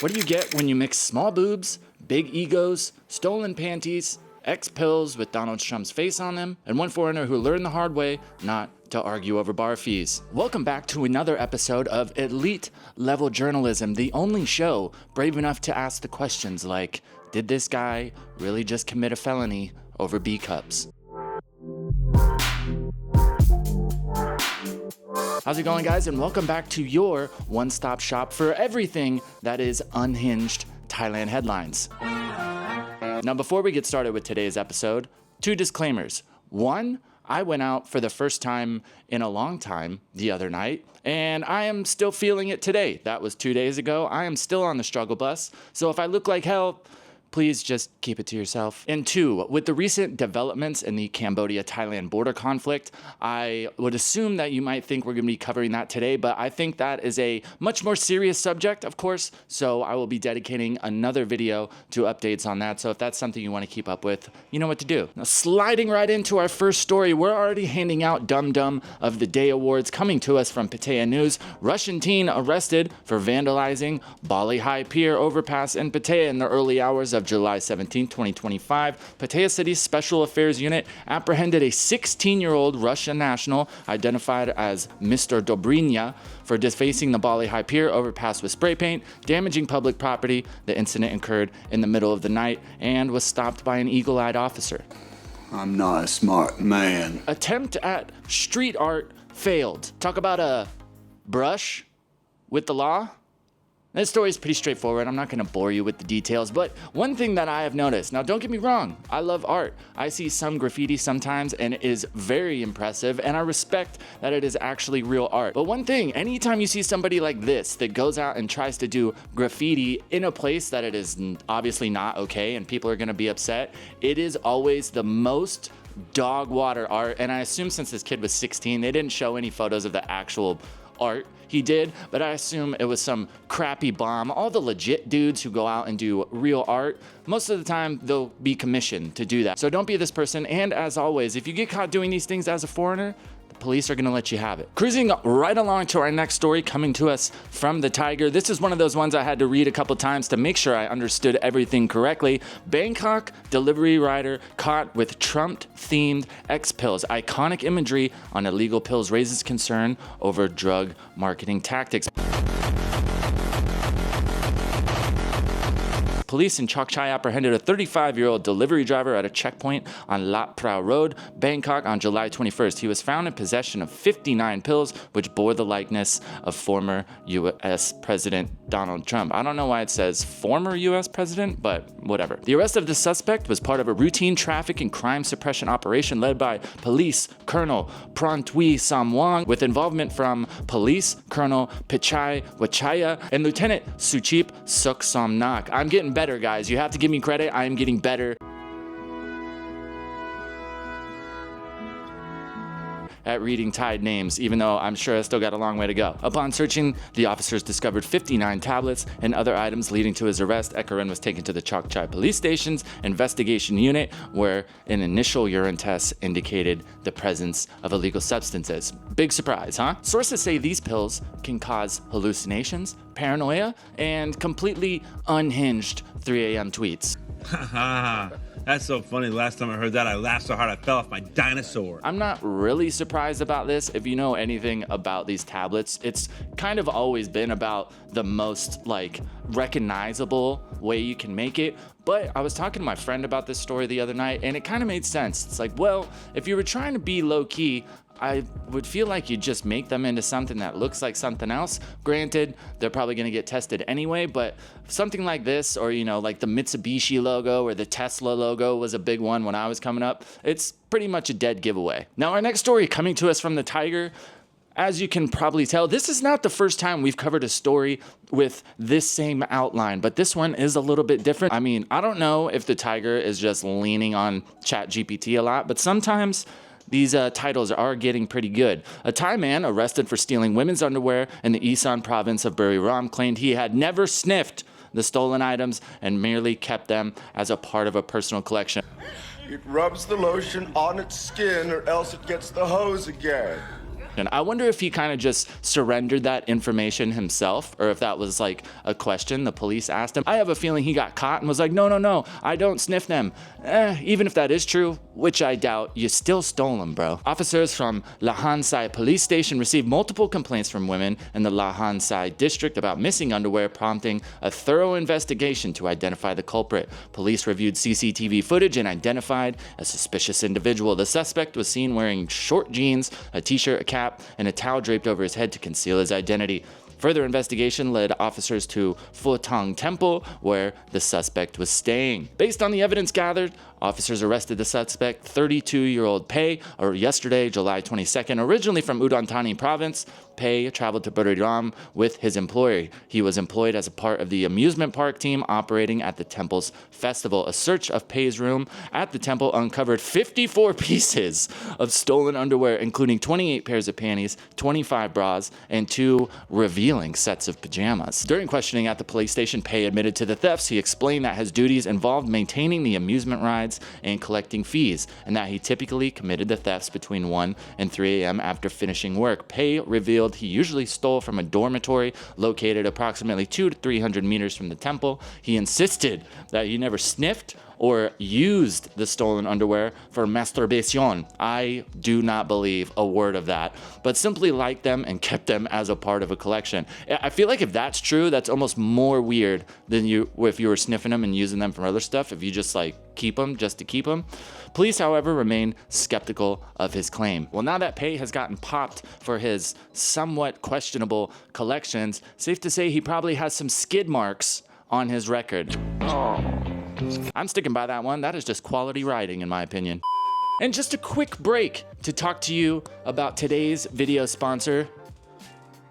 What do you get when you mix small boobs, big egos, stolen panties, X-pills with Donald Trump's face on them, and one foreigner who learned the hard way not to argue over bar fees? Welcome back to another episode of Elite Level Journalism, the only show brave enough to ask the questions like, did this guy really just commit a felony over B cups? How's it going, guys? And welcome back to your one-stop shop for everything that is unhinged Thailand headlines. Now, before we get started with today's episode, two disclaimers. One, I went out for the first time in a long time the other night, and I am still feeling it today. That was 2 days ago. I am still on the struggle bus, so if I look like hell, please just keep it to yourself. And two, with the recent developments in the Cambodia-Thailand border conflict, I would assume that you might think we're going to be covering that today, but I think that is a much more serious subject, of course, so I will be dedicating another video to updates on that. So if that's something you want to keep up with, you know what to do. Now, sliding right into our first story, we're already handing out Dum Dum of the Day awards coming to us from Pattaya News. Russian teen arrested for vandalizing Bali High Pier overpass in Pattaya in the early hours of July 17, 2025, Pattaya City's Special Affairs Unit apprehended a 16-year-old Russian national identified as Mr. Dobrynya for defacing the Bali High Pier overpass with spray paint, damaging public property. The incident occurred in the middle of the night and was stopped by an eagle-eyed officer. I'm not a smart man. Attempt at street art failed. Talk about a brush with the law. This story is pretty straightforward. I'm not going to bore you with the details, but one thing that I have noticed, now don't get me wrong, I love art. I see some graffiti sometimes and it is very impressive, and I respect that it is actually real art. But one thing, anytime you see somebody like this that goes out and tries to do graffiti in a place that it is obviously not okay and people are going to be upset, it is always the most dog water art. And I assume since this kid was 16, they didn't show any photos of the actual art he did, but I assume it was some crappy bomb. All the legit dudes who go out and do real art, most of the time they'll be commissioned to do that. So don't be this person. And as always, if you get caught doing these things as a foreigner, the police are gonna let you have it. Cruising right along to our next story coming to us from the Tiger. This is one of those ones I had to read a couple times to make sure I understood everything correctly. Bangkok delivery rider caught with Trump-themed X-pills. Iconic imagery on illegal pills raises concern over drug marketing tactics. Police in Chok Chai apprehended a 35-year-old delivery driver at a checkpoint on Lat Phrao Road, Bangkok on July 21st. He was found in possession of 59 pills, which bore the likeness of former U.S. President Donald Trump. I don't know why it says former U.S. President, but whatever. The arrest of the suspect was part of a routine traffic and crime suppression operation led by Police Colonel Prantwi Samwang, with involvement from Police Colonel Pichai Wachaya and Lieutenant Suchip Suksomnak. I'm getting better, guys. You have to give me credit. I am getting better at reading Thai names, even though I'm sure I still got a long way to go. Upon searching, the officers discovered 59 tablets and other items leading to his arrest. Ekaran was taken to the Chok Chai Police Station's investigation unit, where an initial urine test indicated the presence of illegal substances. Big surprise, huh? Sources say these pills can cause hallucinations, paranoia, and completely unhinged 3 a.m. tweets. That's so funny. Last time I heard that, I laughed so hard I fell off my dinosaur. I'm not really surprised about this. If you know anything about these tablets, it's kind of always been about the most recognizable way you can make it. But I was talking to my friend about this story the other night, and it kind of made sense. It's like, well, if you were trying to be low key, I would feel like you just make them into something that looks like something else. Granted, they're probably going to get tested anyway, but something like this, or like the Mitsubishi logo or the Tesla logo was a big one when I was coming up. It's pretty much a dead giveaway. Now, our next story coming to us from the Tiger. As you can probably tell, this is not the first time we've covered a story with this same outline, but this one is a little bit different. I mean, I don't know if the Tiger is just leaning on ChatGPT a lot, but sometimes these titles are getting pretty good. A Thai man arrested for stealing women's underwear in the Isan province of Buriram claimed he had never sniffed the stolen items and merely kept them as a part of a personal collection. It rubs the lotion on its skin or else it gets the hose again. And I wonder if he kind of just surrendered that information himself, or if that was like a question the police asked him. I have a feeling he got caught and was like, no, I don't sniff them. Even if that is true, which I doubt, you still stole them, bro. Officers from Lahan Sai police station received multiple complaints from women in the Lahan Sai district about missing underwear, prompting a thorough investigation to identify the culprit. Police reviewed CCTV footage and identified a suspicious individual. The suspect was seen wearing short jeans, a t-shirt, a cap, and a towel draped over his head to conceal his identity. Further investigation led officers to Pho Thang Temple, where the suspect was staying. Based on the evidence gathered, officers arrested the suspect, 32-year-old Pei, yesterday, July 22nd. Originally from Udon Thani province, Pei traveled to Buriram with his employer. He was employed as a part of the amusement park team operating at the temple's festival. A search of Pei's room at the temple uncovered 54 pieces of stolen underwear, including 28 pairs of panties, 25 bras, and 2 revealing sets of pajamas. During questioning at the police station, Pei admitted to the thefts. He explained that his duties involved maintaining the amusement rides and collecting fees, and that he typically committed the thefts between 1 and 3 a.m. after finishing work. Pei revealed he usually stole from a dormitory located approximately 200 to 300 meters from the temple. He insisted that he never sniffed or used the stolen underwear for masturbation. I do not believe a word of that, but simply liked them and kept them as a part of a collection. I feel like if that's true, that's almost more weird than if you were sniffing them and using them for other stuff, if you just like keep them just to keep them. Police, however, remain skeptical of his claim. Well, now that Pei has gotten popped for his somewhat questionable collections, safe to say he probably has some skid marks on his record. I'm sticking by that one. That is just quality writing, in my opinion. And just a quick break to talk to you about today's video sponsor,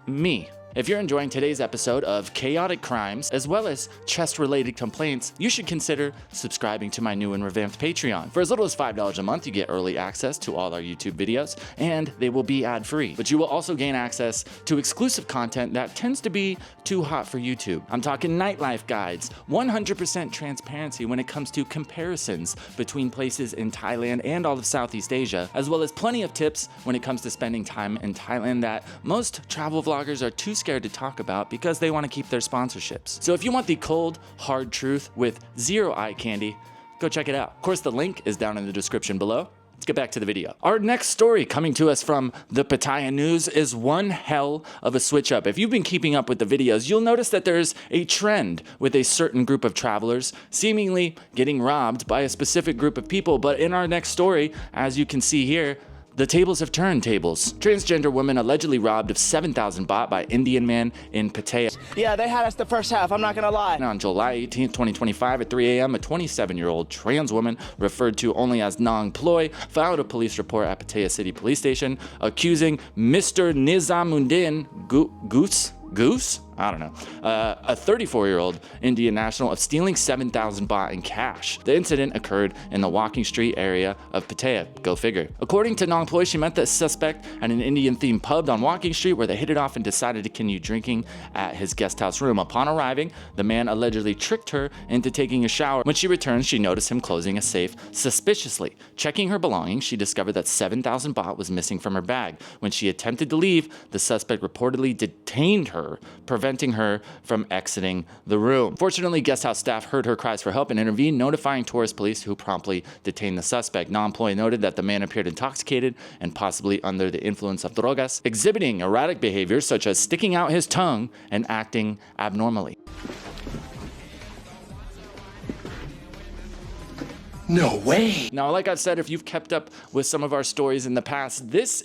me. If you're enjoying today's episode of Chaotic Crimes, as well as chest-related complaints, you should consider subscribing to my new and revamped Patreon. For as little as $5 a month, you get early access to all our YouTube videos, and they will be ad-free. But you will also gain access to exclusive content that tends to be too hot for YouTube. I'm talking nightlife guides, 100% transparency when it comes to comparisons between places in Thailand and all of Southeast Asia, as well as plenty of tips when it comes to spending time in Thailand that most travel vloggers are too scared to talk about because they want to keep their sponsorships. So if you want the cold, hard truth with zero eye candy, go check it out. Of course, the link is down in the description below. Let's get back to the video. Our next story coming to us from the Pattaya News is one hell of a switch up. If you've been keeping up with the videos, you'll notice that there's a trend with a certain group of travelers seemingly getting robbed by a specific group of people. But in our next story, as you can see here, the tables have turned tables. Transgender woman allegedly robbed of 7,000 baht by Indian man in Pattaya. Yeah, they had us the first half, I'm not gonna lie. On July 18th, 2025 at 3 a.m., a 27-year-old trans woman, referred to only as Nong Ploy, filed a police report at Pattaya City Police Station accusing Mr. Nizamuddin Goose? I don't know. A 34-year-old Indian national of stealing 7,000 baht in cash. The incident occurred in the Walking Street area of Pattaya. Go figure. According to Nong Ploy, she met the suspect at an Indian-themed pub on Walking Street where they hit it off and decided to continue drinking at his guest house room. Upon arriving, the man allegedly tricked her into taking a shower. When she returned, she noticed him closing a safe suspiciously. Checking her belongings, she discovered that 7,000 baht was missing from her bag. When she attempted to leave, the suspect reportedly detained her, preventing her from exiting the room. Fortunately, guest house staff heard her cries for help and intervened, notifying tourist police, who promptly detained the suspect. Non-employee noted that the man appeared intoxicated and possibly under the influence of drogas, exhibiting erratic behaviors such as sticking out his tongue and acting abnormally. No way. Now, like I've said, if you've kept up with some of our stories in the past, this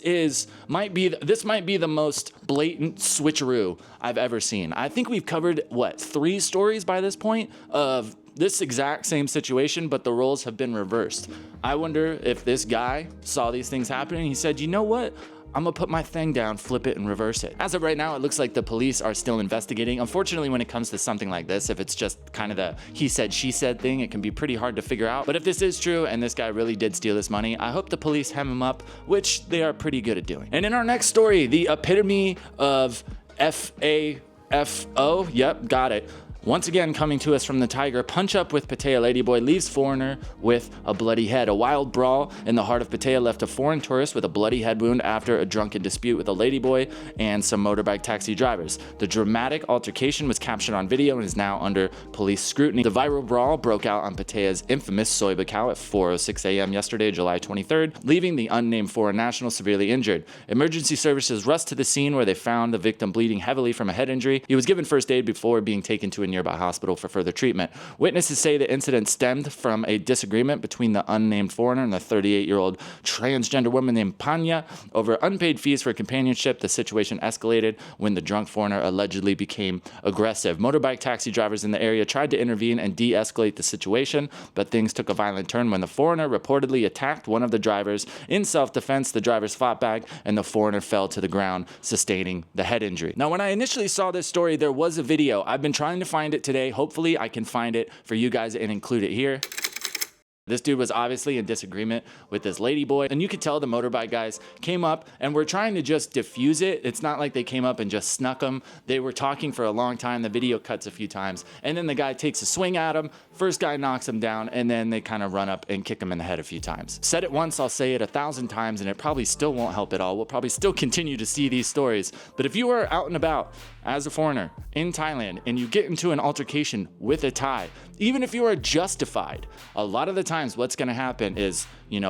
might be the most blatant switcheroo I've ever seen. I think we've covered, 3 stories by this point of this exact same situation, but the roles have been reversed. I wonder if this guy saw these things happening. He said, you know what? I'm gonna put my thing down, flip it, and reverse it. As of right now, it looks like the police are still investigating. Unfortunately, when it comes to something like this, if it's just kind of the he said, she said thing, it can be pretty hard to figure out. But if this is true and this guy really did steal this money, I hope the police hem him up, which they are pretty good at doing. And in our next story, the epitome of FAFO, yep, got it. Once again, coming to us from the Tiger, punch up with Pattaya ladyboy leaves foreigner with a bloody head. A wild brawl in the heart of Pattaya left a foreign tourist with a bloody head wound after a drunken dispute with a ladyboy and some motorbike taxi drivers. The dramatic altercation was captured on video and is now under police scrutiny. The viral brawl broke out on Pattaya's infamous Soy Bacau at 4:06 a.m. yesterday, July 23rd, leaving the unnamed foreign national severely injured. Emergency services rushed to the scene where they found the victim bleeding heavily from a head injury. He was given first aid before being taken to a nearby hospital for further treatment. Witnesses say the incident stemmed from a disagreement between the unnamed foreigner and the 38-year-old transgender woman named Panya over unpaid fees for companionship. The situation escalated when the drunk foreigner allegedly became aggressive. Motorbike taxi drivers in the area tried to intervene and de-escalate the situation, but things took a violent turn when the foreigner reportedly attacked one of the drivers. In self-defense, the drivers fought back and the foreigner fell to the ground, sustaining the head injury. Now, when I initially saw this story, there was a video. I've been trying to find it today. Hopefully I can find it for you guys and include it here. This dude was obviously in disagreement with this ladyboy, and you could tell the motorbike guys came up and were trying to just diffuse it. It's not like they came up and just snuck him. They were talking for a long time. The video cuts a few times, and then the guy takes a swing at him. First guy knocks him down, and then they kind of run up and kick him in the head a few times. Said it once, I'll say it 1,000 times, and it probably still won't help at all. We'll probably still continue to see these stories. But if you are out and about as a foreigner in Thailand and you get into an altercation with a Thai, even if you are justified, a lot of the times what's going to happen is,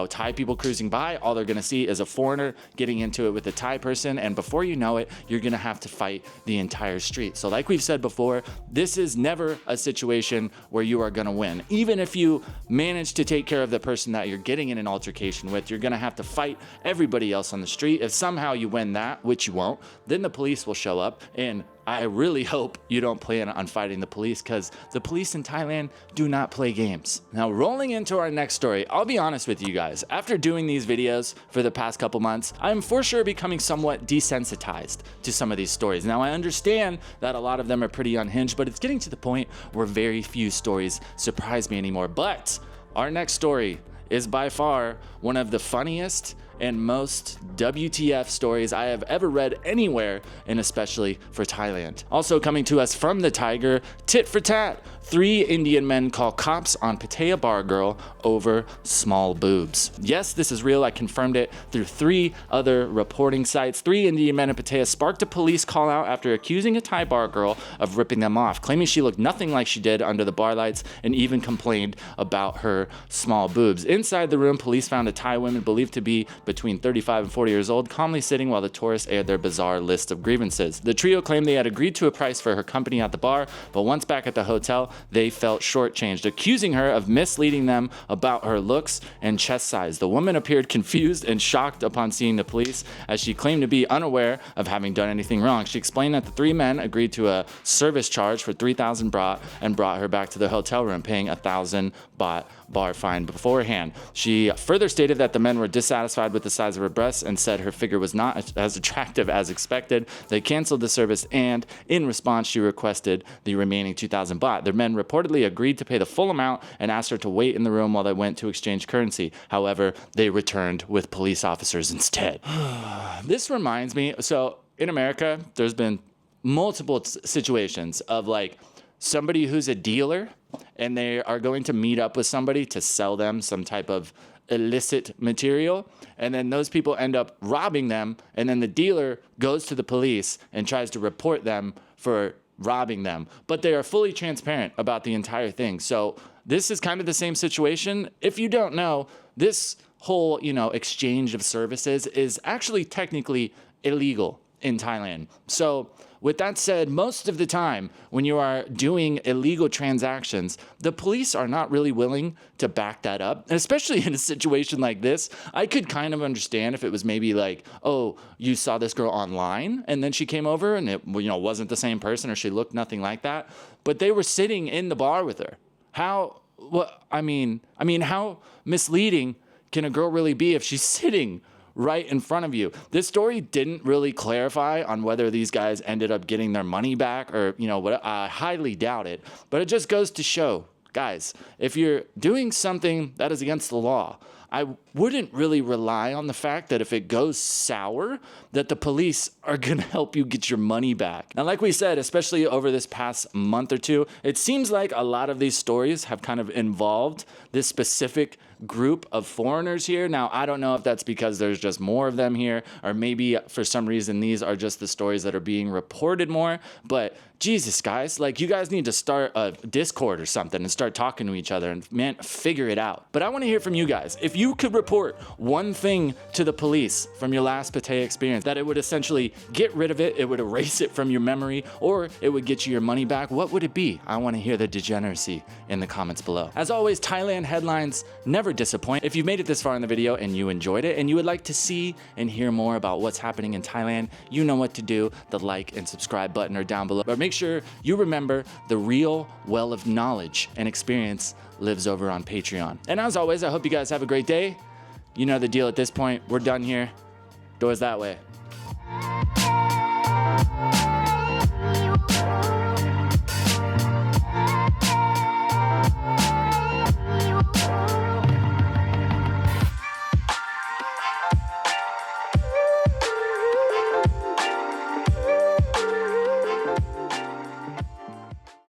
Thai people cruising by, all they're going to see is a foreigner getting into it with a Thai person, and before you know it, you're going to have to fight the entire street. So like we've said before, this is never a situation where you are going to win. Even if you manage to take care of the person that you're getting in an altercation with, you're going to have to fight everybody else on the street. If somehow you win that, which you won't, then the police will show up, and I really hope you don't plan on fighting the police, because the police in Thailand do not play games. Now, rolling into our next story, I'll be honest with you guys. After doing these videos for the past couple months, I'm for sure becoming somewhat desensitized to some of these stories. Now, I understand that a lot of them are pretty unhinged, but it's getting to the point where very few stories surprise me anymore. But our next story is by far one of the funniest and most WTF stories I have ever read anywhere, and especially for Thailand. Also coming to us from the Tiger, tit for tat. 3 Indian men call cops on Pattaya bar girl over small boobs. Yes, this is real. I confirmed it through 3 other reporting sites. 3 Indian men in Pattaya sparked a police call out after accusing a Thai bar girl of ripping them off, claiming she looked nothing like she did under the bar lights, and even complained about her small boobs. Inside the room, police found a Thai woman believed to be between 35 and 40 years old, calmly sitting while the tourists aired their bizarre list of grievances. The trio claimed they had agreed to a price for her company at the bar, but once back at the hotel, they felt shortchanged, accusing her of misleading them about her looks and chest size. The woman appeared confused and shocked upon seeing the police, as she claimed to be unaware of having done anything wrong. She explained that the 3 men agreed to a service charge for 3,000 baht and brought her back to the hotel room, paying 1,000 baht bar fine beforehand. She further stated that the men were dissatisfied with the size of her breasts and said her figure was not as attractive as expected. They canceled the service, and in response, she requested the remaining 2,000 baht. The men reportedly agreed to pay the full amount and asked her to wait in the room while they went to exchange currency. However, they returned with police officers instead. This reminds me, so in America, there's been multiple situations of like somebody who's a dealer and they are going to meet up with somebody to sell them some type of illicit material, and then those people end up robbing them, and then the dealer goes to the police and tries to report them for robbing them, but they are fully transparent about the entire thing. So this is kind of the same situation. If you don't know, this whole, exchange of services is actually technically illegal in Thailand. So with that said, most of the time when you are doing illegal transactions, the police are not really willing to back that up. And especially in a situation like this, I could kind of understand if it was maybe like, oh, you saw this girl online and then she came over and it wasn't the same person, or she looked nothing like that. But they were sitting in the bar with her. How misleading can a girl really be if she's sitting right in front of you? This story didn't really clarify on whether these guys ended up getting their money back or, I highly doubt it. But it just goes to show, guys, if you're doing something that is against the law, I wouldn't really rely on the fact that if it goes sour, that the police are gonna help you get your money back. Now, like we said, especially over this past month or two, it seems like a lot of these stories have kind of involved this specific group of foreigners here. Now, I don't know if that's because there's just more of them here, or maybe for some reason these are just the stories that are being reported more, but Jesus, guys, like, you guys need to start a Discord or something and start talking to each other and, man, figure it out. But I want to hear from you guys. If you could report one thing to the police from your last Pattaya experience that it would essentially get rid of it, it would erase it from your memory, or it would get you your money back, what would it be? I want to hear the degeneracy in the comments below. As always, Thailand headlines never disappoint. If you've made it this far in the video and you enjoyed it and you would like to see and hear more about what's happening in Thailand, you know what to do. The like and subscribe button are down below. But make sure you remember the real well of knowledge and experience lives over on Patreon. And as always, I hope you guys have a great day. You know the deal at this point. We're done here. Doors that way.